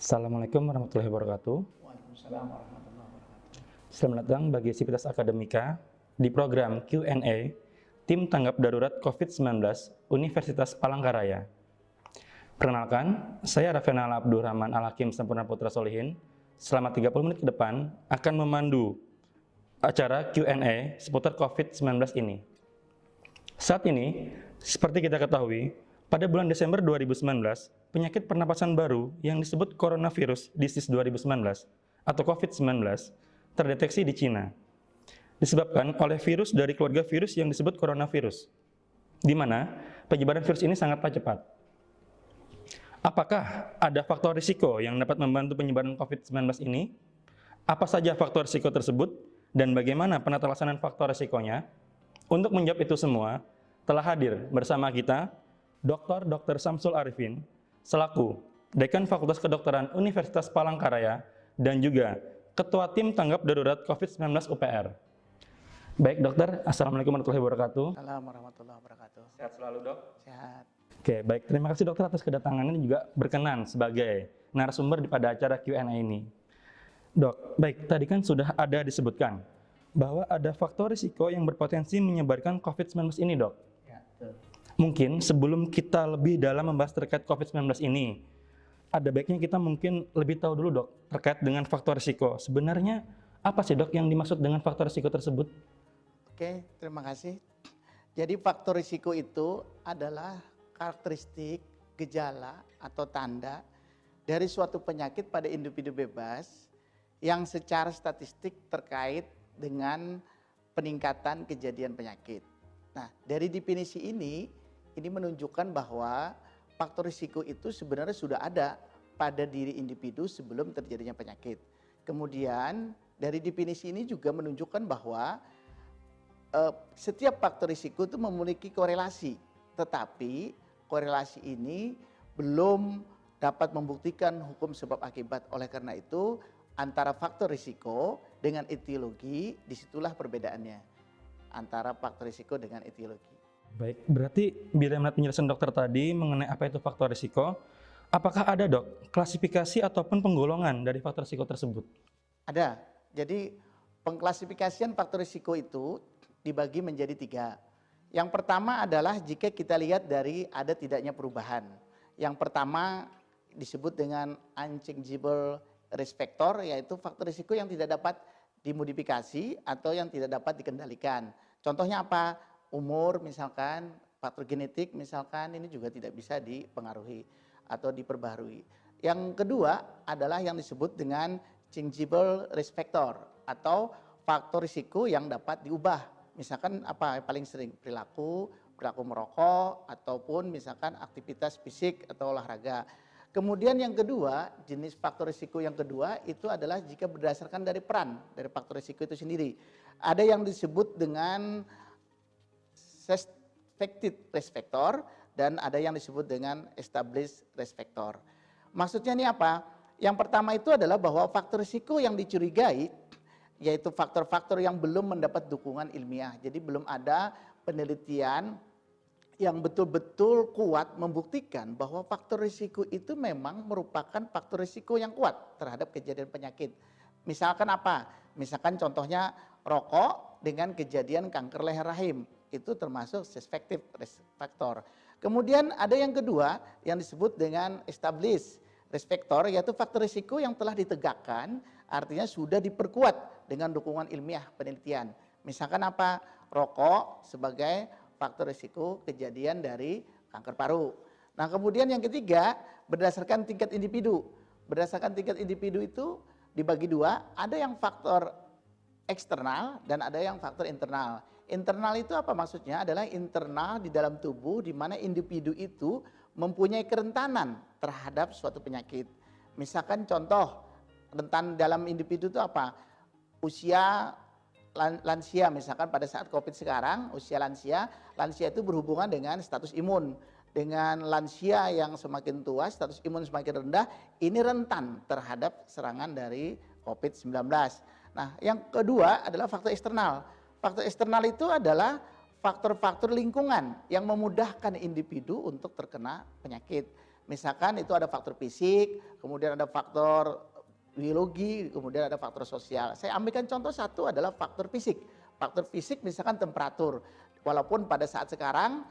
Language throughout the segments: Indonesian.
Assalamualaikum warahmatullahi wabarakatuh. Waalaikumsalam warahmatullahi wabarakatuh. Selamat datang bagi Sivitas Akademika di program Q&A Tim Tanggap Darurat COVID-19 Universitas Palangkaraya. Perkenalkan, saya Rafenal Abdurrahman Al-Hakim Sempurna Putra Solihin. Selama 30 menit ke depan akan memandu acara Q&A seputar COVID-19 ini. Saat ini, seperti kita ketahui, pada bulan Desember 2019, penyakit pernapasan baru yang disebut coronavirus disease 2019 atau COVID-19 terdeteksi di Cina. Disebabkan oleh virus dari keluarga virus yang disebut coronavirus, di mana penyebaran virus ini sangatlah cepat. Apakah ada faktor risiko yang dapat membantu penyebaran COVID-19 ini? Apa saja faktor risiko tersebut dan bagaimana penata laksanaan faktor risikonya? Untuk menjawab itu semua, telah hadir bersama kita Dr. Samsul Arifin, selaku Dekan Fakultas Kedokteran Universitas Palangkaraya dan juga Ketua Tim Tanggap Darurat COVID-19 UPR. Baik dokter, Assalamualaikum warahmatullahi wabarakatuh. Assalamualaikum warahmatullahi wabarakatuh. Sehat selalu dok? Sehat. Oke, baik. Terima kasih dokter atas kedatangannya dan juga berkenan sebagai narasumber pada acara Q&A ini. Dok, baik, tadi kan sudah ada disebutkan bahwa ada faktor risiko yang berpotensi menyebarkan COVID-19 ini dok. Ya, betul. Mungkin sebelum kita lebih dalam membahas terkait COVID-19 ini, ada baiknya kita mungkin lebih tahu dulu dok, terkait dengan faktor risiko. Sebenarnya apa sih dok yang dimaksud dengan faktor risiko tersebut? Oke, terima kasih. Jadi faktor risiko itu adalah karakteristik, gejala, atau tanda dari suatu penyakit pada individu bebas yang secara statistik terkait dengan peningkatan kejadian penyakit. Nah, dari definisi ini menunjukkan bahwa faktor risiko itu sebenarnya sudah ada pada diri individu sebelum terjadinya penyakit. Kemudian dari definisi ini juga menunjukkan bahwa setiap faktor risiko itu memiliki korelasi, tetapi korelasi ini belum dapat membuktikan hukum sebab akibat. Oleh karena itu antara faktor risiko dengan etiologi, disitulah perbedaannya antara faktor risiko dengan etiologi. Baik, berarti bila melihat penjelasan dokter tadi mengenai apa itu faktor risiko, apakah ada dok klasifikasi ataupun penggolongan dari faktor risiko tersebut? Ada. Jadi pengklasifikasian faktor risiko itu dibagi menjadi 3. Yang pertama adalah jika kita lihat dari ada tidaknya perubahan. Yang pertama disebut dengan unchangeable risk factor, yaitu faktor risiko yang tidak dapat dimodifikasi atau yang tidak dapat dikendalikan. Contohnya apa? Umur misalkan, faktor genetik misalkan, ini juga tidak bisa dipengaruhi atau diperbaharui. Yang kedua adalah yang disebut dengan changeable risk factor atau faktor risiko yang dapat diubah. Misalkan apa paling sering? Perilaku merokok, ataupun misalkan aktivitas fisik atau olahraga. Kemudian yang kedua, jenis faktor risiko yang kedua itu adalah jika berdasarkan dari peran dari faktor risiko itu sendiri. Ada yang disebut dengan suspected risk factor dan ada yang disebut dengan established risk factor. Maksudnya ini apa? Yang pertama itu adalah bahwa faktor risiko yang dicurigai yaitu faktor-faktor yang belum mendapat dukungan ilmiah. Jadi belum ada penelitian yang betul-betul kuat membuktikan bahwa faktor risiko itu memang merupakan faktor risiko yang kuat terhadap kejadian penyakit. Misalkan apa? Misalkan contohnya rokok dengan kejadian kanker leher rahim. Itu termasuk suspected risk factor. Kemudian ada yang kedua yang disebut dengan established risk factor, yaitu faktor risiko yang telah ditegakkan, artinya sudah diperkuat dengan dukungan ilmiah penelitian. Misalkan apa? Rokok sebagai faktor risiko kejadian dari kanker paru. Nah kemudian yang ketiga berdasarkan tingkat individu. Berdasarkan tingkat individu itu dibagi 2, ada yang faktor eksternal dan ada yang faktor internal. Internal itu apa maksudnya? Adalah internal di dalam tubuh di mana individu itu mempunyai kerentanan terhadap suatu penyakit. Misalkan contoh rentan dalam individu itu apa? Usia lansia, misalkan pada saat COVID sekarang, usia lansia itu berhubungan dengan status imun. Dengan lansia yang semakin tua, status imun semakin rendah, ini rentan terhadap serangan dari COVID-19. Nah, yang kedua adalah faktor eksternal. Faktor eksternal itu adalah faktor-faktor lingkungan yang memudahkan individu untuk terkena penyakit. Misalkan itu ada faktor fisik, kemudian ada faktor biologi, kemudian ada faktor sosial. Saya ambilkan contoh satu adalah faktor fisik. Faktor fisik misalkan temperatur. Walaupun pada saat sekarang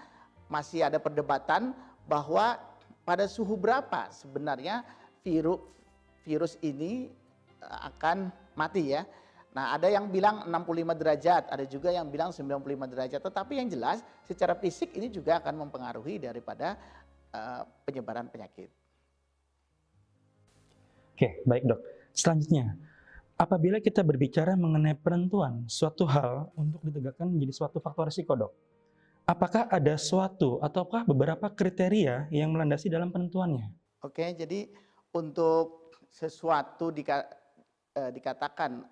masih ada perdebatan bahwa pada suhu berapa sebenarnya virus ini akan mati ya. Nah, ada yang bilang 65 derajat, ada juga yang bilang 95 derajat. Tetapi yang jelas secara fisik ini juga akan mempengaruhi daripada penyebaran penyakit. Oke, baik dok. Selanjutnya, apabila kita berbicara mengenai penentuan suatu hal untuk ditegakkan menjadi suatu faktor risiko dok, apakah ada suatu ataukah beberapa kriteria yang melandasi dalam penentuannya? Oke, jadi untuk sesuatu dikatakan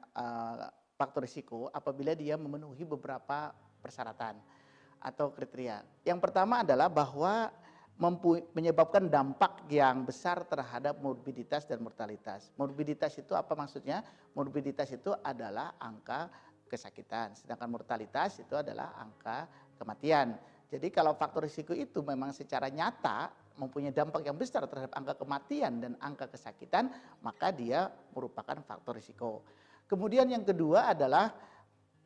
faktor risiko apabila dia memenuhi beberapa persyaratan atau kriteria. Yang pertama adalah bahwa menyebabkan dampak yang besar terhadap morbiditas dan mortalitas. Morbiditas itu apa maksudnya? Morbiditas itu adalah angka kesakitan, sedangkan mortalitas itu adalah angka kematian. Jadi kalau faktor risiko itu memang secara nyata mempunyai dampak yang besar terhadap angka kematian dan angka kesakitan, maka dia merupakan faktor risiko. Kemudian yang kedua adalah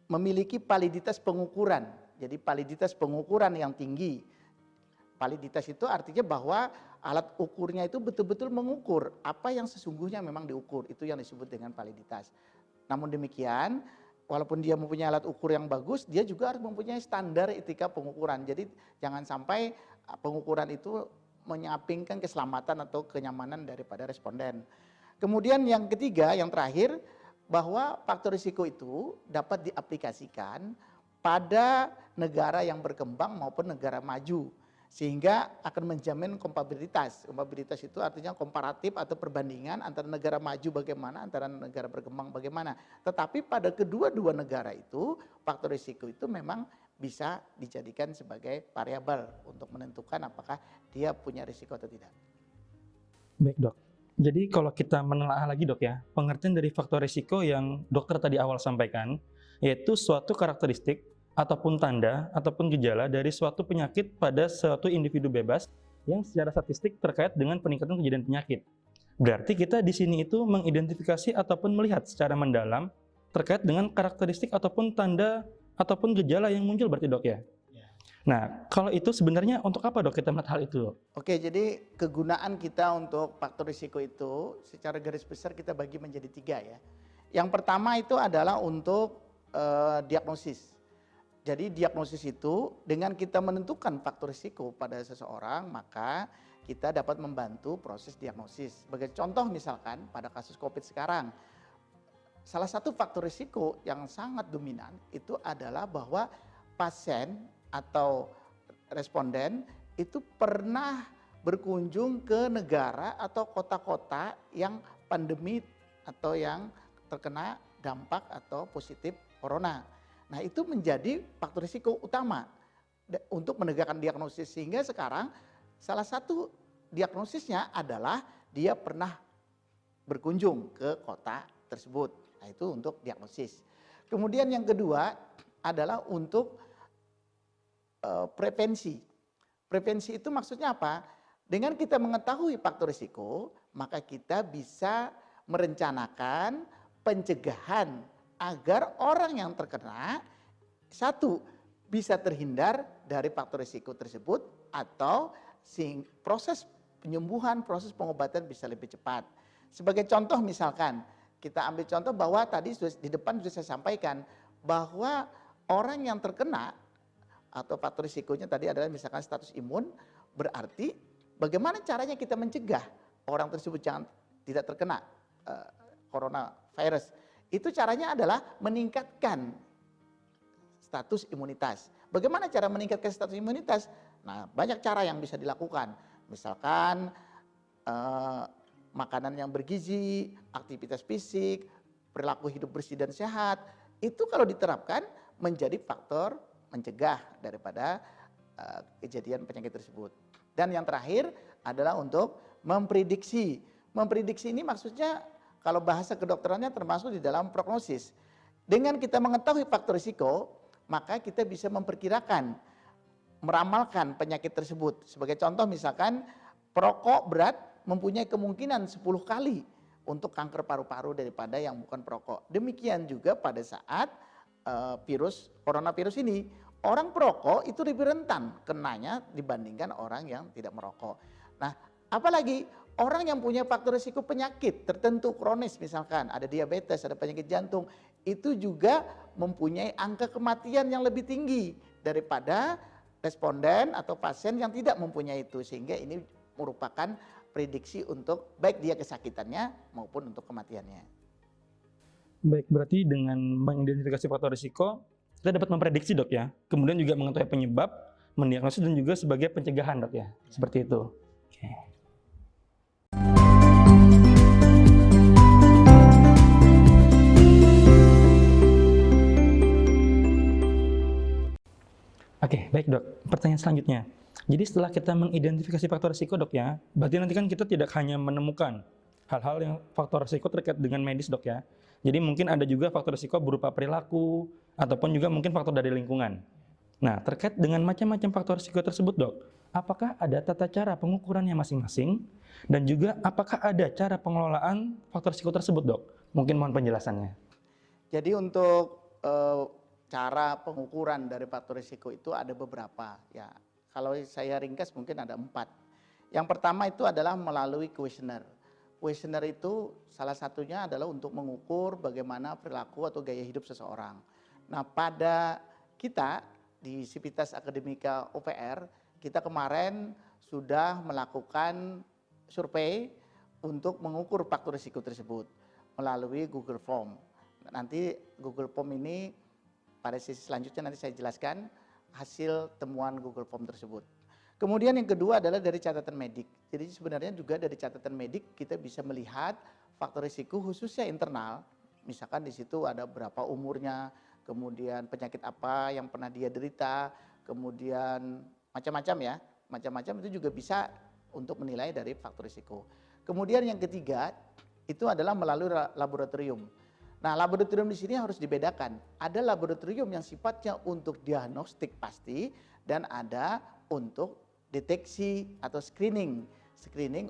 memiliki validitas pengukuran. Jadi validitas pengukuran yang tinggi. Validitas itu artinya bahwa alat ukurnya itu betul-betul mengukur apa yang sesungguhnya memang diukur. Itu yang disebut dengan validitas. Namun demikian, walaupun dia mempunyai alat ukur yang bagus, dia juga harus mempunyai standar etika pengukuran. Jadi jangan sampai pengukuran itu menyampingkan keselamatan atau kenyamanan daripada responden. Kemudian yang ketiga, yang terakhir, bahwa faktor risiko itu dapat diaplikasikan pada negara yang berkembang maupun negara maju, sehingga akan menjamin kompatibilitas. Kompatibilitas itu artinya komparatif atau perbandingan antara negara maju bagaimana, antara negara berkembang bagaimana. Tetapi pada kedua-dua negara itu, faktor risiko itu memang bisa dijadikan sebagai variabel untuk menentukan apakah dia punya risiko atau tidak. Baik dok. Jadi kalau kita menelaah lagi dok ya, pengertian dari faktor risiko yang dokter tadi awal sampaikan, yaitu suatu karakteristik ataupun tanda ataupun gejala dari suatu penyakit pada suatu individu bebas yang secara statistik terkait dengan peningkatan kejadian penyakit. Berarti kita di sini itu mengidentifikasi ataupun melihat secara mendalam terkait dengan karakteristik ataupun tanda ataupun gejala yang muncul berarti dok ya? Nah, kalau itu sebenarnya untuk apa dok kita melihat hal itu dok? Oke, jadi kegunaan kita untuk faktor risiko itu secara garis besar kita bagi menjadi 3 ya. Yang pertama itu adalah untuk diagnosis. Jadi diagnosis itu dengan kita menentukan faktor risiko pada seseorang, maka kita dapat membantu proses diagnosis. Sebagai contoh misalkan pada kasus COVID sekarang, salah satu faktor risiko yang sangat dominan itu adalah bahwa pasien atau responden itu pernah berkunjung ke negara atau kota-kota yang pandemi atau yang terkena dampak atau positif corona. Nah, itu menjadi faktor risiko utama untuk menegakkan diagnosis, sehingga sekarang salah satu diagnosisnya adalah dia pernah berkunjung ke kota tersebut. Nah, itu untuk diagnosis. Kemudian yang kedua adalah untuk prevensi. Prevensi itu maksudnya apa? Dengan kita mengetahui faktor risiko, maka kita bisa merencanakan pencegahan agar orang yang terkena satu bisa terhindar dari faktor risiko tersebut, atau proses penyembuhan, proses pengobatan bisa lebih cepat. Sebagai contoh misalkan, kita ambil contoh bahwa tadi di depan sudah saya sampaikan bahwa orang yang terkena atau faktor risikonya tadi adalah misalkan status imun, berarti bagaimana caranya kita mencegah orang tersebut tidak terkena coronavirus. Itu caranya adalah meningkatkan status imunitas. Bagaimana cara meningkatkan status imunitas? Nah, banyak cara yang bisa dilakukan. Misalkan makanan yang bergizi, aktivitas fisik, perilaku hidup bersih dan sehat. Itu kalau diterapkan menjadi faktor mencegah daripada kejadian penyakit tersebut. Dan yang terakhir adalah untuk memprediksi. Memprediksi ini maksudnya kalau bahasa kedokterannya termasuk di dalam prognosis. Dengan kita mengetahui faktor risiko, maka kita bisa memperkirakan, meramalkan penyakit tersebut. Sebagai contoh misalkan Perokok berat mempunyai kemungkinan 10 kali untuk kanker paru-paru daripada yang bukan perokok. Demikian juga pada saat coronavirus ini. Orang perokok itu lebih rentan kenanya dibandingkan orang yang tidak merokok. Nah, apalagi orang yang punya faktor risiko penyakit tertentu kronis, misalkan ada diabetes, ada penyakit jantung, itu juga mempunyai angka kematian yang lebih tinggi daripada responden atau pasien yang tidak mempunyai itu. Sehingga ini merupakan prediksi untuk baik dia kesakitannya maupun untuk kematiannya. Baik, berarti dengan mengidentifikasi faktor risiko, kita dapat memprediksi dok ya, kemudian juga mengetahui penyebab, mendiagnosis dan juga sebagai pencegahan dok ya, seperti itu. Oke. Oke, baik dok. Pertanyaan selanjutnya. Jadi setelah kita mengidentifikasi faktor risiko dok ya, berarti nanti kan kita tidak hanya menemukan hal-hal yang faktor risiko terkait dengan medis dok ya. Jadi mungkin ada juga faktor risiko berupa perilaku, ataupun juga mungkin faktor dari lingkungan. Nah, terkait dengan macam-macam faktor risiko tersebut dok, apakah ada tata cara pengukurannya masing-masing? Dan juga apakah ada cara pengelolaan faktor risiko tersebut dok? Mungkin mohon penjelasannya. Jadi untuk cara pengukuran dari faktor risiko itu ada beberapa ya. Kalau saya ringkas mungkin ada 4. Yang pertama itu adalah melalui kuesioner. Kuesioner itu salah satunya adalah untuk mengukur bagaimana perilaku atau gaya hidup seseorang. Nah, pada kita di Sivitas Akademika UPR, kita kemarin sudah melakukan survei untuk mengukur faktor risiko tersebut melalui Google Form. Nanti Google Form ini pada sesi selanjutnya nanti saya jelaskan hasil temuan Google Form tersebut. Kemudian yang kedua adalah dari catatan medik. Jadi sebenarnya juga dari catatan medik kita bisa melihat faktor risiko khususnya internal. Misalkan di situ ada berapa umurnya, kemudian penyakit apa yang pernah dia derita, kemudian macam-macam ya. Macam-macam itu juga bisa untuk menilai dari faktor risiko. Kemudian yang ketiga itu adalah melalui laboratorium. Nah, laboratorium di sini harus dibedakan. Ada laboratorium yang sifatnya untuk diagnostik pasti dan ada untuk deteksi atau screening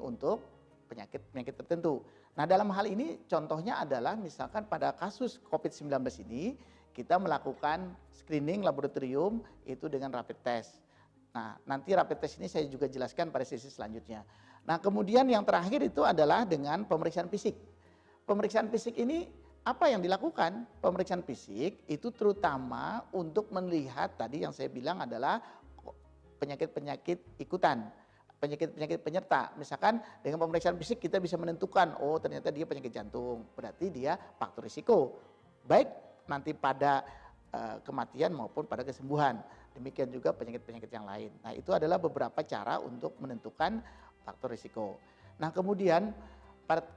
untuk penyakit tertentu. Nah, dalam hal ini contohnya adalah misalkan pada kasus COVID-19 ini kita melakukan screening laboratorium itu dengan rapid test. Nah, nanti rapid test ini saya juga jelaskan pada sesi selanjutnya. Nah, kemudian yang terakhir itu adalah dengan pemeriksaan fisik. Pemeriksaan fisik ini apa yang dilakukan? Pemeriksaan fisik itu terutama untuk melihat tadi yang saya bilang adalah penyakit-penyakit ikutan, penyakit-penyakit penyerta. Misalkan dengan pemeriksaan fisik kita bisa menentukan, oh ternyata dia penyakit jantung, berarti dia faktor risiko. Baik nanti pada kematian maupun pada kesembuhan. Demikian juga penyakit-penyakit yang lain. Nah, itu adalah beberapa cara untuk menentukan faktor risiko. Nah, kemudian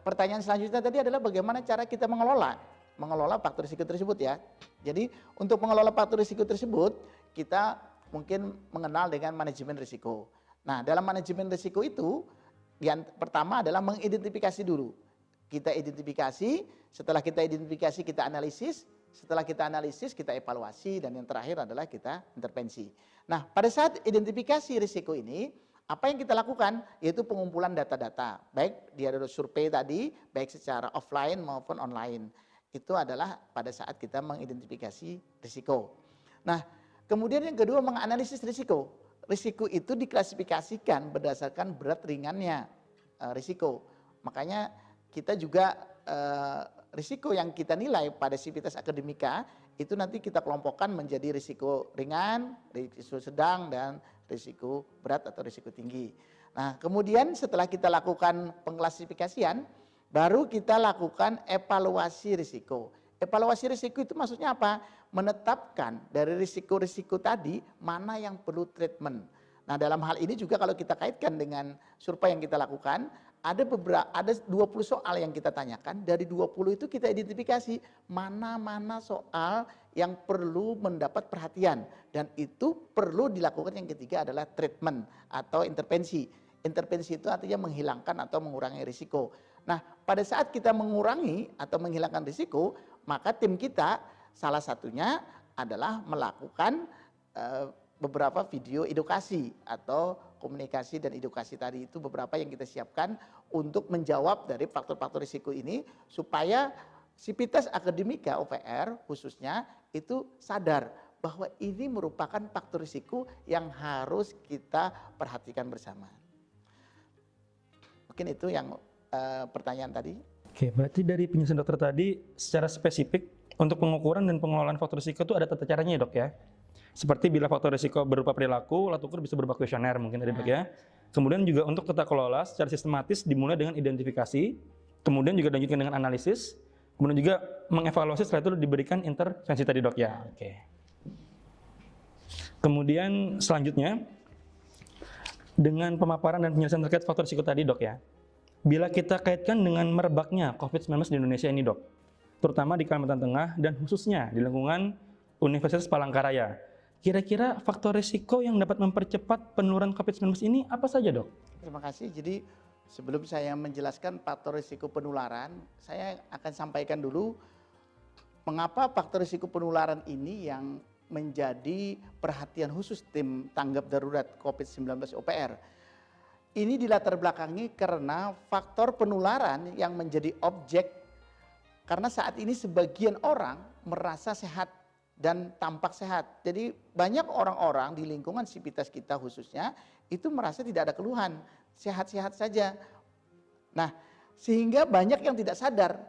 pertanyaan selanjutnya tadi adalah bagaimana cara kita mengelola faktor risiko tersebut ya. Jadi untuk mengelola faktor risiko tersebut kita mungkin mengenal dengan manajemen risiko. Nah, dalam manajemen risiko itu yang pertama adalah mengidentifikasi dulu. Kita identifikasi, setelah kita identifikasi kita analisis, setelah kita analisis kita evaluasi dan yang terakhir adalah kita intervensi. Nah, pada saat identifikasi risiko ini apa yang kita lakukan? Yaitu pengumpulan data-data, baik dia ada survei tadi, baik secara offline maupun online. Itu adalah pada saat kita mengidentifikasi risiko. Nah, kemudian yang kedua menganalisis risiko. Risiko itu diklasifikasikan berdasarkan berat ringannya risiko. Makanya kita juga risiko yang kita nilai pada Sivitas Akademika itu nanti kita kelompokkan menjadi risiko ringan, risiko sedang, dan risiko berat atau risiko tinggi. Nah, kemudian setelah kita lakukan pengklasifikasian, baru kita lakukan evaluasi risiko. Evaluasi risiko itu maksudnya apa? Menetapkan dari risiko-risiko tadi mana yang perlu treatment. Nah, dalam hal ini juga kalau kita kaitkan dengan survei yang kita lakukan, ada 20 soal yang kita tanyakan, dari 20 itu kita identifikasi mana-mana soal yang perlu mendapat perhatian dan itu perlu dilakukan. Yang ketiga adalah treatment atau intervensi. Intervensi itu artinya menghilangkan atau mengurangi risiko. Nah, pada saat kita mengurangi atau menghilangkan risiko, maka tim kita salah satunya adalah melakukan beberapa video edukasi atau komunikasi dan edukasi tadi itu beberapa yang kita siapkan untuk menjawab dari faktor-faktor risiko ini supaya Sivitas Akademika UPR khususnya itu sadar bahwa ini merupakan faktor risiko yang harus kita perhatikan bersama. Mungkin itu yang pertanyaan tadi. Oke, berarti dari penjelasan dokter tadi secara spesifik untuk pengukuran dan pengelolaan faktor risiko itu ada tata caranya ya dok ya? Seperti bila faktor risiko berupa perilaku, alat ukur bisa berupa kuesioner mungkin tadi dok ya. Kemudian juga untuk tata kelola secara sistematis dimulai dengan identifikasi, kemudian juga dilanjutkan dengan analisis, kemudian juga mengevaluasi setelah itu diberikan intervensi tadi dok ya. Oke. Kemudian selanjutnya dengan pemaparan dan penjelasan terkait faktor risiko tadi dok ya. Bila kita kaitkan dengan merebaknya COVID-19 di Indonesia ini dok, terutama di Kalimantan Tengah dan khususnya di lingkungan Universitas Palangkaraya, kira-kira faktor risiko yang dapat mempercepat penularan COVID-19 ini apa saja dok? Terima kasih. Jadi sebelum saya menjelaskan faktor risiko penularan, saya akan sampaikan dulu mengapa faktor risiko penularan ini yang menjadi perhatian khusus tim tanggap darurat COVID-19 OPR. Ini dilatar belakangi karena faktor penularan yang menjadi objek karena saat ini sebagian orang merasa sehat dan tampak sehat. Jadi banyak orang-orang di lingkungan Sivitas kita khususnya itu merasa tidak ada keluhan, sehat-sehat saja. Nah, sehingga banyak yang tidak sadar,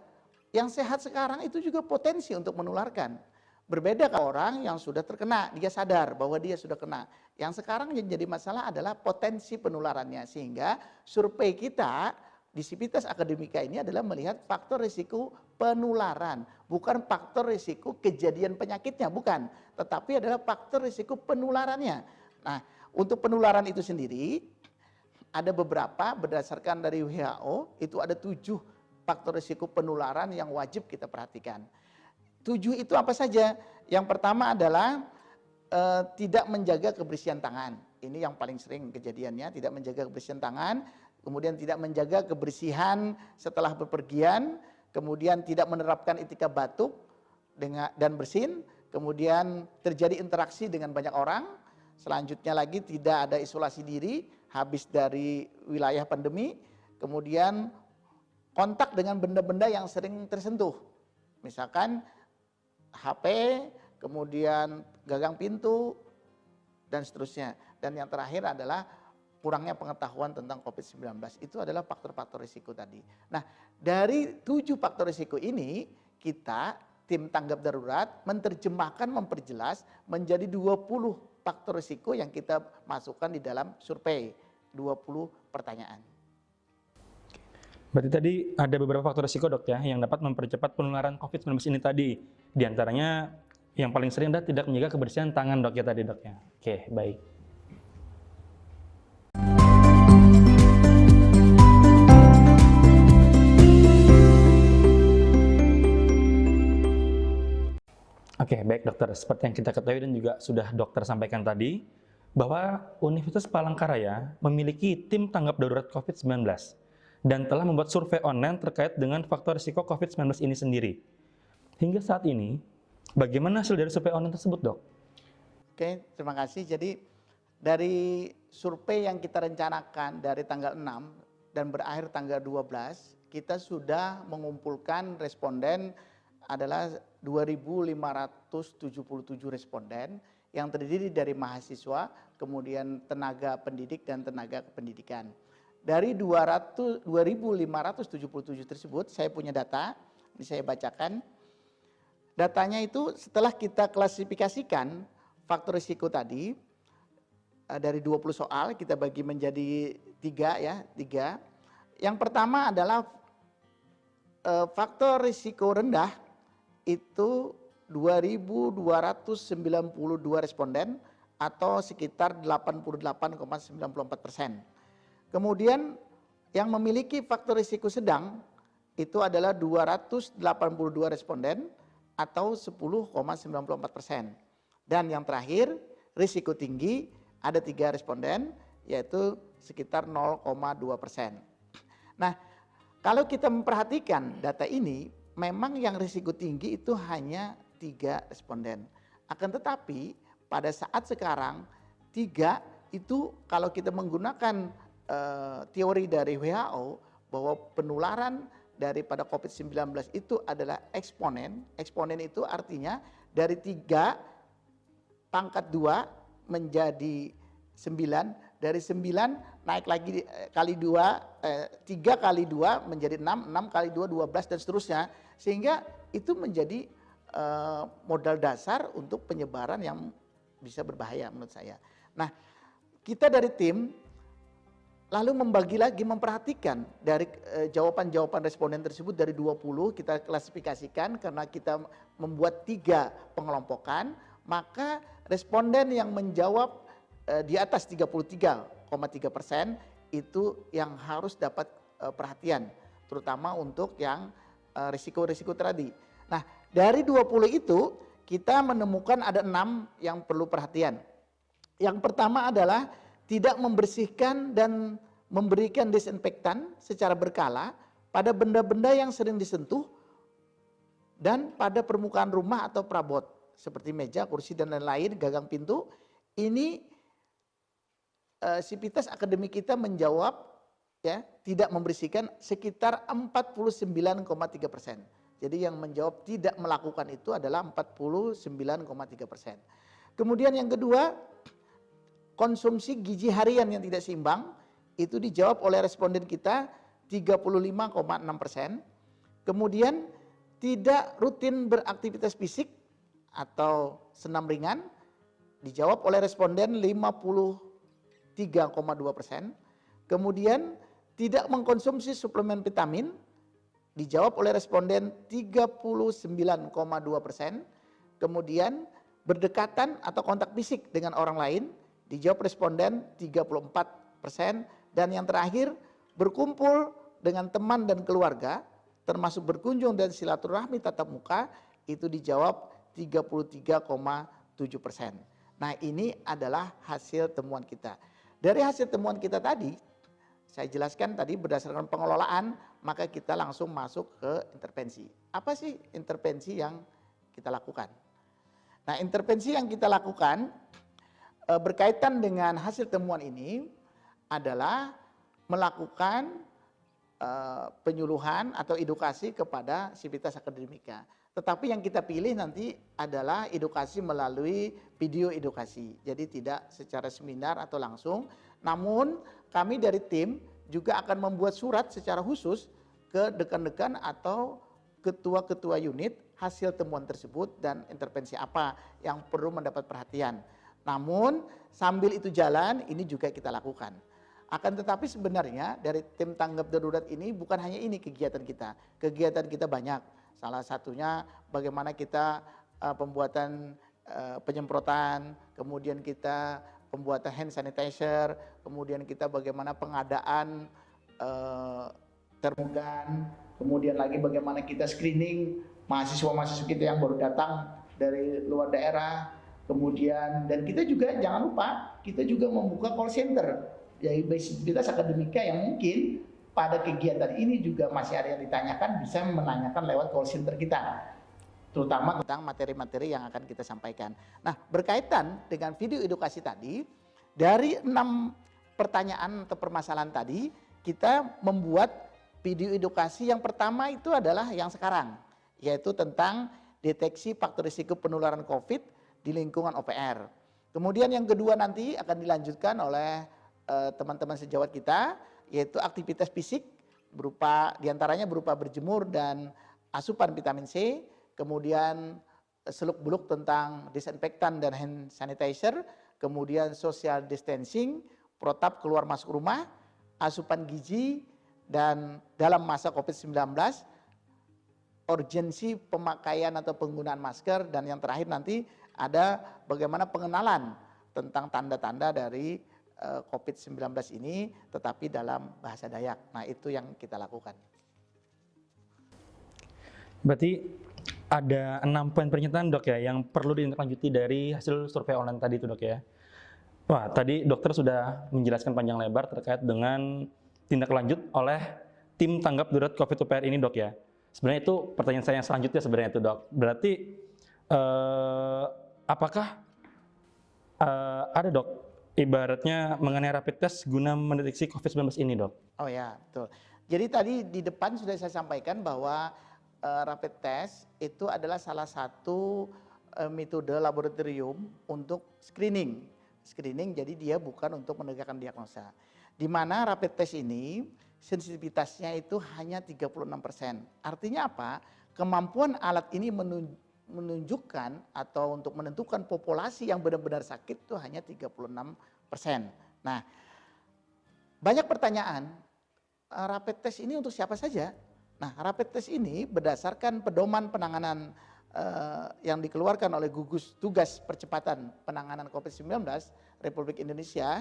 yang sehat sekarang itu juga potensi untuk menularkan. Berbeda kalau orang yang sudah terkena, dia sadar bahwa dia sudah kena. Yang sekarang yang jadi masalah adalah potensi penularannya. Sehingga survei kita di Sivitas Akademika ini adalah melihat faktor risiko penularan. Bukan faktor risiko kejadian penyakitnya, bukan. Tetapi adalah faktor risiko penularannya. Nah, untuk penularan itu sendiri, ada beberapa berdasarkan dari WHO, itu ada 7 faktor risiko penularan yang wajib kita perhatikan. 7 itu apa saja? Yang pertama adalah tidak menjaga kebersihan tangan. Ini yang paling sering kejadiannya, tidak menjaga kebersihan tangan. Kemudian tidak menjaga kebersihan setelah bepergian. Kemudian tidak menerapkan etika batuk dan bersin. Kemudian terjadi interaksi dengan banyak orang. Selanjutnya lagi tidak ada isolasi diri habis dari wilayah pandemi. Kemudian kontak dengan benda-benda yang sering tersentuh. Misalkan HP, kemudian gagang pintu, dan seterusnya. Dan yang terakhir adalah kurangnya pengetahuan tentang COVID-19. Itu adalah faktor-faktor risiko tadi. Nah, dari 7 faktor risiko ini, kita, tim tanggap darurat, menerjemahkan, memperjelas menjadi 20 faktor risiko yang kita masukkan di dalam survei. 20 pertanyaan. Berarti tadi ada beberapa faktor risiko dok ya yang dapat mempercepat penularan COVID-19 ini tadi. Di antaranya yang paling sering adalah tidak menjaga kebersihan tangan dok ya tadi dok ya. Oke, baik. Oke, baik dokter. Seperti yang kita ketahui dan juga sudah dokter sampaikan tadi, bahwa Universitas Palangkaraya memiliki tim tanggap darurat COVID-19 dan telah membuat survei online terkait dengan faktor risiko COVID-19 ini sendiri. Hingga saat ini, bagaimana hasil dari survei online tersebut, dok? Oke, terima kasih. Jadi dari survei yang kita rencanakan dari tanggal 6 dan berakhir tanggal 12, kita sudah mengumpulkan responden adalah 2.577 responden yang terdiri dari mahasiswa, kemudian tenaga pendidik dan tenaga kependidikan. Dari 2.577 tersebut, saya punya data, ini saya bacakan. Datanya itu setelah kita klasifikasikan faktor risiko tadi, dari 20 soal kita bagi menjadi 3 ya, 3. Yang pertama adalah faktor risiko rendah itu 2.292 responden atau sekitar 88,94%. Kemudian yang memiliki faktor risiko sedang itu adalah 282 responden atau 10,94%. Dan yang terakhir risiko tinggi ada 3 responden yaitu sekitar 0,2%. Nah, kalau kita memperhatikan data ini, memang yang risiko tinggi itu hanya 3 responden. Akan tetapi pada saat sekarang 3 itu kalau kita menggunakan teori dari WHO bahwa penularan daripada COVID-19 itu adalah eksponen. Eksponen itu artinya dari 3 pangkat 2 menjadi 9, dari 9 naik lagi kali 2, 3 kali 2 menjadi 6, 6 kali 2 12 dan seterusnya, sehingga itu menjadi modal dasar untuk penyebaran yang bisa berbahaya menurut saya. Nah, kita dari tim lalu membagi lagi, memperhatikan dari jawaban-jawaban responden tersebut dari 20 kita klasifikasikan karena kita membuat 3 pengelompokan, maka responden yang menjawab di atas 33,3% itu yang harus dapat perhatian, terutama untuk yang risiko-risiko tadi. Nah, dari 20 itu kita menemukan ada 6 yang perlu perhatian. Yang pertama adalah tidak membersihkan dan memberikan disinfektan secara berkala pada benda-benda yang sering disentuh dan pada permukaan rumah atau perabot seperti meja, kursi dan lain-lain, gagang pintu. Ini sivitas akademik kita menjawab ya tidak membersihkan sekitar 49,3%. Jadi yang menjawab tidak melakukan itu adalah 49,3%. Kemudian yang kedua, konsumsi gizi harian yang tidak seimbang itu dijawab oleh responden kita 35,6%. Kemudian tidak rutin beraktivitas fisik atau senam ringan dijawab oleh responden 53,2%. Kemudian tidak mengkonsumsi suplemen vitamin dijawab oleh responden 39,2%. Kemudian berdekatan atau kontak fisik dengan orang lain dijawab responden 34%. Dan yang terakhir, berkumpul dengan teman dan keluarga, termasuk berkunjung dan silaturahmi tatap muka, itu dijawab 33,7%. Nah, ini adalah hasil temuan kita. Dari hasil temuan kita tadi, saya jelaskan tadi berdasarkan pengelolaan, maka kita langsung masuk ke intervensi. Apa sih intervensi yang kita lakukan? Nah, intervensi yang kita lakukan berkaitan dengan hasil temuan ini adalah melakukan penyuluhan atau edukasi kepada sivitas akademika. Tetapi yang kita pilih nanti adalah edukasi melalui video edukasi. Jadi tidak secara seminar atau langsung. Namun kami dari tim juga akan membuat surat secara khusus ke dekan-dekan atau ketua-ketua unit hasil temuan tersebut dan intervensi apa yang perlu mendapat perhatian. Namun sambil itu jalan ini juga kita lakukan. Akan tetapi sebenarnya dari tim tanggap darurat ini bukan hanya ini kegiatan kita. Kegiatan kita banyak. Salah satunya bagaimana kita pembuatan penyemprotan, kemudian kita pembuatan hand sanitizer, kemudian kita bagaimana pengadaan termogan, kemudian lagi bagaimana kita screening mahasiswa-mahasiswa kita yang baru datang dari luar daerah. Kemudian dan kita juga jangan lupa kita juga membuka call center dari sivitas akademika yang mungkin pada kegiatan ini juga masih ada yang ditanyakan, bisa menanyakan lewat call center kita, terutama tentang materi-materi yang akan kita sampaikan. Nah, berkaitan dengan video edukasi tadi, dari 6 pertanyaan atau permasalahan tadi, kita membuat video edukasi yang pertama itu adalah yang sekarang, yaitu tentang deteksi faktor risiko penularan COVID di lingkungan OPR. Kemudian yang kedua nanti akan dilanjutkan oleh teman-teman sejawat kita, yaitu aktivitas fisik berupa diantaranya berupa berjemur dan asupan vitamin C, kemudian seluk-beluk tentang disinfektan dan hand sanitizer, kemudian social distancing, protap keluar masuk rumah, asupan gizi, dan dalam masa COVID-19 urgensi pemakaian atau penggunaan masker, dan yang terakhir nanti ada bagaimana pengenalan tentang tanda-tanda dari COVID-19 ini tetapi dalam bahasa Dayak. Nah, itu yang kita lakukan. Berarti ada 6 poin pernyataan dok ya yang perlu ditindaklanjuti dari hasil survei online tadi itu dok ya. Wah, tadi dokter sudah menjelaskan panjang lebar terkait dengan tindak lanjut oleh tim tanggap darurat COVID UPR ini dok ya. Sebenarnya itu pertanyaan saya yang selanjutnya sebenarnya itu dok. Berarti apakah ada dok ibaratnya mengenai rapid test guna mendeteksi COVID-19 ini, Dok. Oh ya, betul. Jadi tadi di depan sudah saya sampaikan bahwa rapid test itu adalah salah satu metode laboratorium untuk screening. Screening jadi dia bukan untuk menegakkan diagnosa. Di mana rapid test ini sensitivitasnya itu hanya 36%. Artinya apa? Kemampuan alat ini menunjukkan atau untuk menentukan populasi yang benar-benar sakit itu hanya 36%. Nah, banyak pertanyaan, rapid test ini untuk siapa saja? Nah, rapid test ini berdasarkan pedoman penanganan yang dikeluarkan oleh gugus tugas percepatan penanganan COVID-19 Republik Indonesia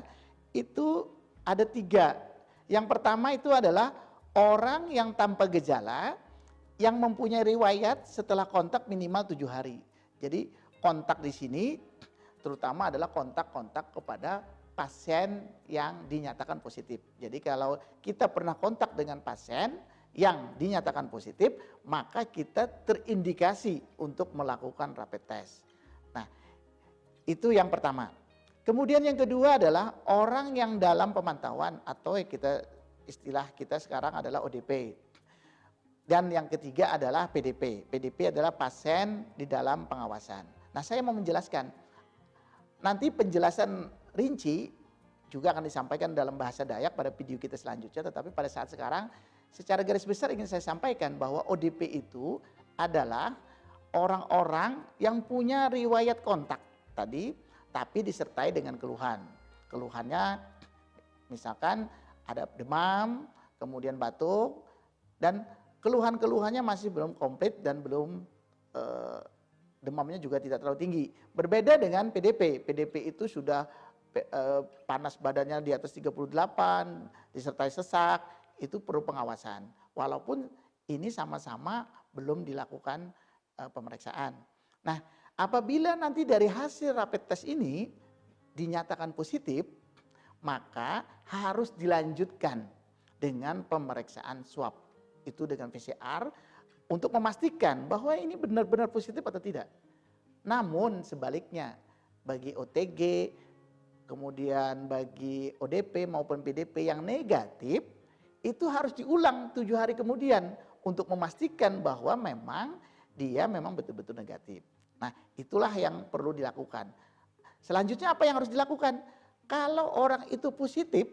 itu ada 3. Yang pertama itu adalah orang yang tanpa gejala yang mempunyai riwayat setelah kontak minimal 7 hari. Jadi kontak di sini terutama adalah kontak-kontak kepada pasien yang dinyatakan positif. Jadi kalau kita pernah kontak dengan pasien yang dinyatakan positif, maka kita terindikasi untuk melakukan rapid test. Nah, itu yang pertama. Kemudian yang kedua adalah orang yang dalam pemantauan atau istilah kita sekarang adalah ODP. Dan yang ketiga adalah PDP. PDP adalah pasien di dalam pengawasan. Nah, saya mau menjelaskan. Nanti penjelasan rinci juga akan disampaikan dalam bahasa Dayak pada video kita selanjutnya. Tetapi pada saat sekarang secara garis besar ingin saya sampaikan bahwa ODP itu adalah orang-orang yang punya riwayat kontak tadi, tapi disertai dengan keluhan. Keluhannya misalkan ada demam, kemudian batuk, dan keluhan-keluhannya masih belum komplit dan belum demamnya juga tidak terlalu tinggi. Berbeda dengan PDP. PDP itu sudah panas badannya di atas 38, disertai sesak, itu perlu pengawasan. Walaupun ini sama-sama belum dilakukan pemeriksaan. Nah, apabila nanti dari hasil rapid test ini dinyatakan positif, maka harus dilanjutkan dengan pemeriksaan swab. Itu dengan PCR untuk memastikan bahwa ini benar-benar positif atau tidak. Namun sebaliknya bagi OTG, kemudian bagi ODP maupun PDP yang negatif, itu harus diulang 7 hari kemudian untuk memastikan bahwa memang dia memang betul-betul negatif. Nah, itulah yang perlu dilakukan. Selanjutnya apa yang harus dilakukan? Kalau orang itu positif,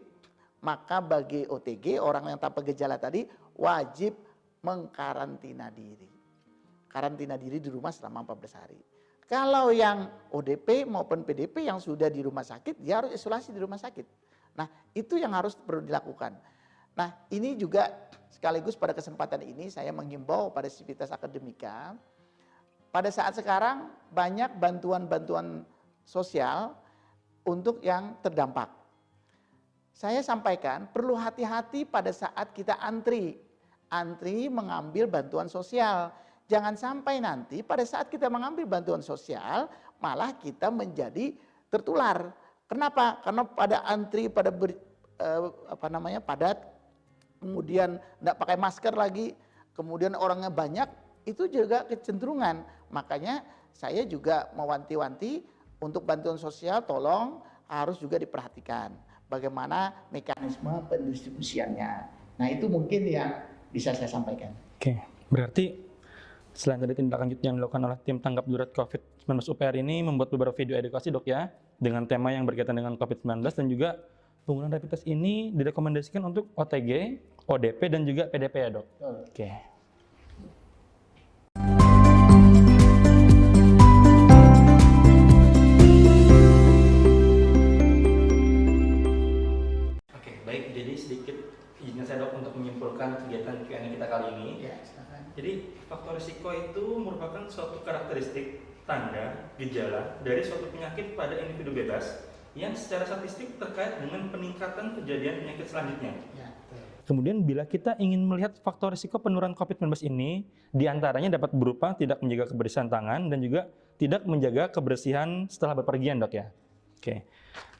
maka bagi OTG, orang yang tanpa gejala tadi, wajib mengkarantina diri. Karantina diri di rumah selama 14 hari. Kalau yang ODP maupun PDP yang sudah di rumah sakit, dia harus isolasi di rumah sakit. Nah, itu yang harus perlu dilakukan. Nah, ini juga sekaligus pada kesempatan ini saya menghimbau pada Sivitas Akademika, pada saat sekarang banyak bantuan-bantuan sosial untuk yang terdampak. Saya sampaikan perlu hati-hati pada saat kita antri mengambil bantuan sosial. Jangan sampai nanti pada saat kita mengambil bantuan sosial malah kita menjadi tertular. Kenapa? Karena pada antri padat, kemudian tidak pakai masker lagi, kemudian orangnya banyak, itu juga kecenderungan. Makanya saya juga mewanti-wanti untuk bantuan sosial tolong harus juga diperhatikan bagaimana mekanisme pendistribusiannya. Nah, itu mungkin yang bisa saya sampaikan. Oke, berarti selain dari tindak lanjut yang dilakukan oleh tim tanggap darurat COVID-19 UPR ini membuat beberapa video edukasi, Dok, ya, dengan tema yang berkaitan dengan COVID-19 dan juga penggunaan rapid test ini direkomendasikan untuk OTG, ODP dan juga PDP, ya, Dok. Oke. Oke, baik. Jadi sedikit izinkan saya, Dok, untuk menyimpulkan kegiatan Q&A kita kali ini. Ya, silakan. Jadi faktor risiko itu merupakan suatu karakteristik, tanda, gejala dari suatu penyakit pada individu bebas yang secara statistik terkait dengan peningkatan kejadian penyakit selanjutnya. Ya, Kemudian bila kita ingin melihat faktor risiko penurunan COVID-19 ini, diantaranya dapat berupa tidak menjaga kebersihan tangan dan juga tidak menjaga kebersihan setelah bepergian, Dok, ya. Oke.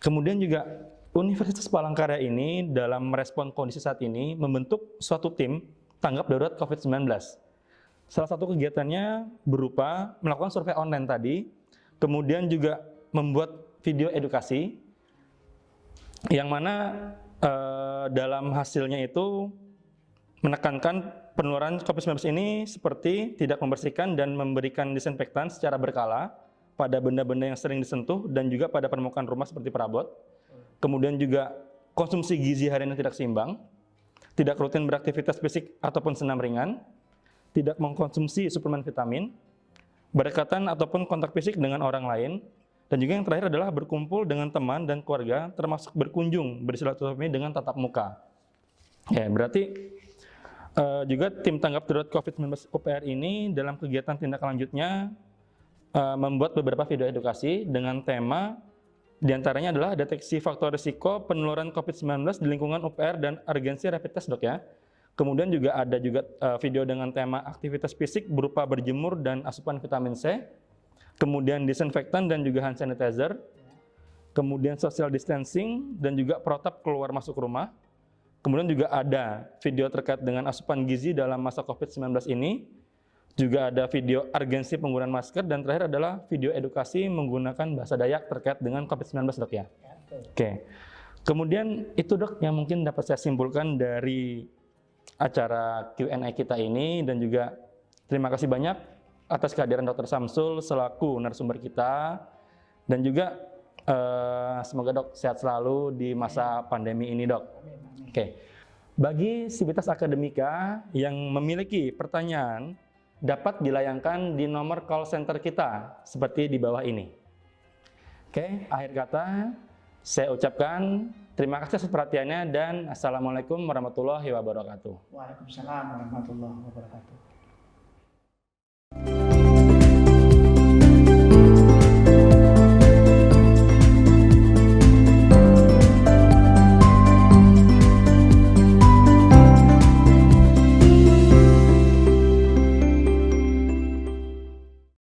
Kemudian juga Universitas Palangkaraya ini dalam merespon kondisi saat ini membentuk suatu tim tanggap darurat COVID-19. Salah satu kegiatannya berupa melakukan survei online tadi, kemudian juga membuat video edukasi, yang mana dalam hasilnya itu menekankan penularan COVID-19 ini seperti tidak membersihkan dan memberikan disinfektan secara berkala pada benda-benda yang sering disentuh dan juga pada permukaan rumah seperti perabot. Kemudian juga konsumsi gizi harian yang tidak seimbang, tidak rutin beraktivitas fisik ataupun senam ringan, tidak mengkonsumsi suplemen vitamin, berdekatan ataupun kontak fisik dengan orang lain, dan juga yang terakhir adalah berkumpul dengan teman dan keluarga, termasuk berkunjung bersilaturahmi dengan tatap muka. Ya, berarti juga tim tanggap darurat COVID-19 UPR ini dalam kegiatan tindak lanjutnya membuat beberapa video edukasi dengan tema diantaranya adalah deteksi faktor risiko penularan COVID-19 di lingkungan UPR dan urgensi rapid test, Dok, ya. Kemudian juga ada video dengan tema aktivitas fisik berupa berjemur dan asupan vitamin C, kemudian disinfektan dan juga hand sanitizer, kemudian social distancing dan juga protap keluar masuk rumah. Kemudian juga ada video terkait dengan asupan gizi dalam masa COVID-19 ini, juga ada video urgensi penggunaan masker, dan terakhir adalah video edukasi menggunakan bahasa Dayak terkait dengan COVID-19, Dok, ya. Oke. Kemudian itu, Dok, yang mungkin dapat saya simpulkan dari acara Q&A kita ini, dan juga terima kasih banyak atas kehadiran Dr. Samsul selaku narasumber kita, dan juga semoga, Dok, sehat selalu di masa pandemi ini, Dok. Oke. Bagi Sivitas Akademika yang memiliki pertanyaan dapat dilayangkan di nomor call center kita seperti di bawah ini. Oke, akhir kata saya ucapkan terima kasih atas perhatiannya dan Assalamualaikum warahmatullahi wabarakatuh. Waalaikumsalam warahmatullahi wabarakatuh.